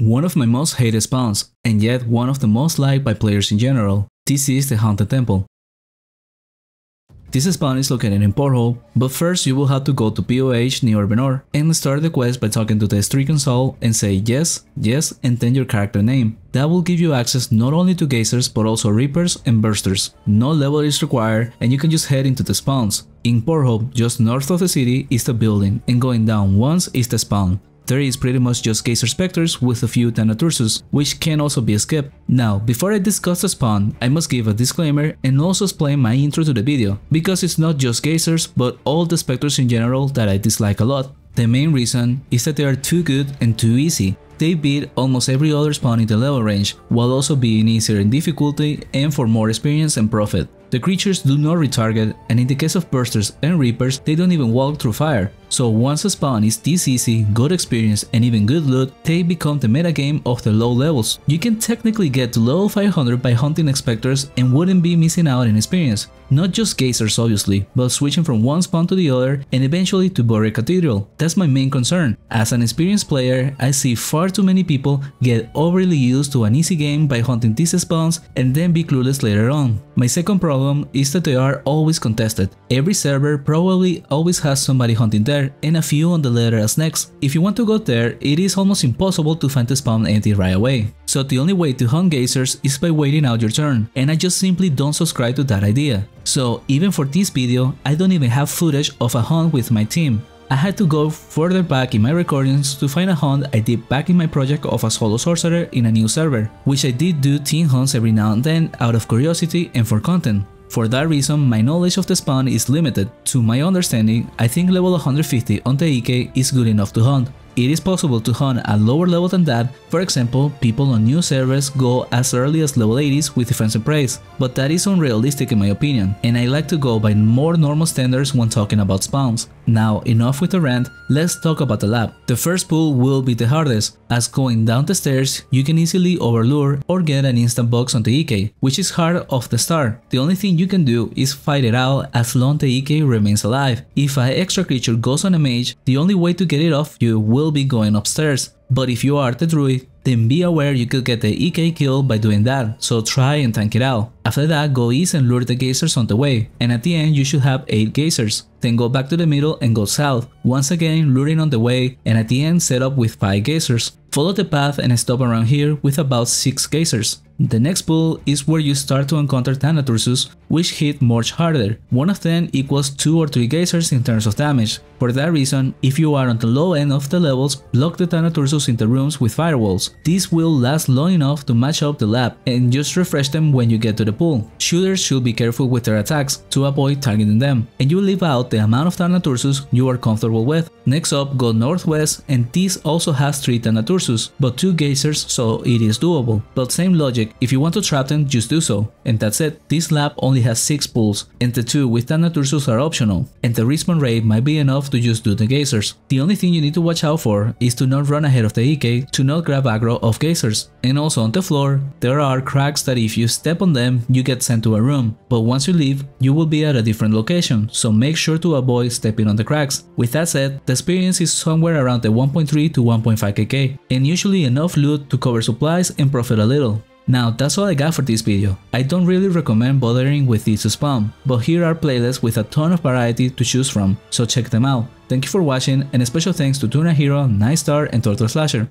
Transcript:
One of my most hated spawns, and yet one of the most liked by players in general. This is the Haunted Temple. This spawn is located in Porthole, but first you will have to go to POH near Benor and start the quest by talking to the Street Console and say yes, yes, and then your character name. That will give you access not only to Gazers but also Reapers and Bursters. No level is required and you can just head into the spawns. In Porthole, just north of the city is the building and going down once is the spawn. There is pretty much just Gazer Spectres with a few Thanatursus, which can also be skipped. Now, before I discuss the spawn, I must give a disclaimer and also explain my intro to the video, because it's not just Gazers but all the Spectres in general that I dislike a lot. The main reason is that they are too good and too easy. They beat almost every other spawn in the level range, while also being easier in difficulty and for more experience and profit. The creatures do not retarget, and in the case of Bursters and Reapers, they don't even walk through fire. So once a spawn is this easy, good experience and even good loot, they become the metagame of the low levels. You can technically get to level 500 by hunting Spectres and wouldn't be missing out in experience. Not just Gazers obviously, but switching from one spawn to the other and eventually to Buried Cathedral. That's my main concern. As an experienced player, I see far too many people get overly used to an easy game by hunting these spawns and then be clueless later on. My second problem is that they are always contested. Every server probably always has somebody hunting there and a few on the letter as next. If you want to go there, it is almost impossible to find the spawn empty right away. So the only way to hunt Gazers is by waiting out your turn, and I just simply don't subscribe to that idea. So even for this video, I don't even have footage of a hunt with my team. I had to go further back in my recordings to find a hunt I did back in my project of a solo sorcerer in a new server, which I did do team hunts every now and then out of curiosity and for content. For that reason, my knowledge of the spawn is limited. To my understanding, I think level 150 on the EK is good enough to hunt. It is possible to hunt at lower level than that. For example, people on new servers go as early as level 80s with Defense and Praise, but that is unrealistic in my opinion, and I like to go by more normal standards when talking about spawns. Now, enough with the rant, let's talk about the lab. The first pull will be the hardest, as going down the stairs, you can easily overlure or get an instant box on the EK, which is hard off the start. The only thing you can do is fight it out as long the EK remains alive. If an extra creature goes on a mage, the only way to get it off you will be going upstairs. But if you are the druid, then be aware you could get the EK kill by doing that, so try and tank it out. After that, go east and lure the Gazers on the way, and at the end you should have 8 Gazers. Then go back to the middle and go south, once again luring on the way, and at the end set up with 5 Gazers. Follow the path and stop around here with about 6 Gazers. The next pull is where you start to encounter Thanatursus, which hit much harder. One of them equals 2 or 3 Gazers in terms of damage. For that reason, if you are on the low end of the levels, block the Thanatursus in the rooms with firewalls. These will last long enough to match up the lab, and just refresh them when you get to the pool. Shooters should be careful with their attacks to avoid targeting them, and you leave out the amount of Thanatursus you are comfortable with. Next up, go northwest, and this also has 3 Thanatursus, but 2 Gazers, so it is doable. But same logic, if you want to trap them, just do so. And that's it. This lab only has 6 pulls, and the 2 with Thanatursus are optional, and the respawn rate might be enough to just do the Gazers. The only thing you need to watch out for is to not run ahead of the EK to not grab aggro of Gazers. And also on the floor, there are cracks that if you step on them, you get sent to a room, but once you leave, you will be at a different location, so make sure to avoid stepping on the cracks. With that said, the experience is somewhere around the 1.3 to 1.5 kk, and usually enough loot to cover supplies and profit a little. Now that's all I got for this video. I don't really recommend bothering with this spawn, but here are playlists with a ton of variety to choose from, so check them out. Thank you for watching, and a special thanks to Tuna Hero, Night Star and Turtle Slasher.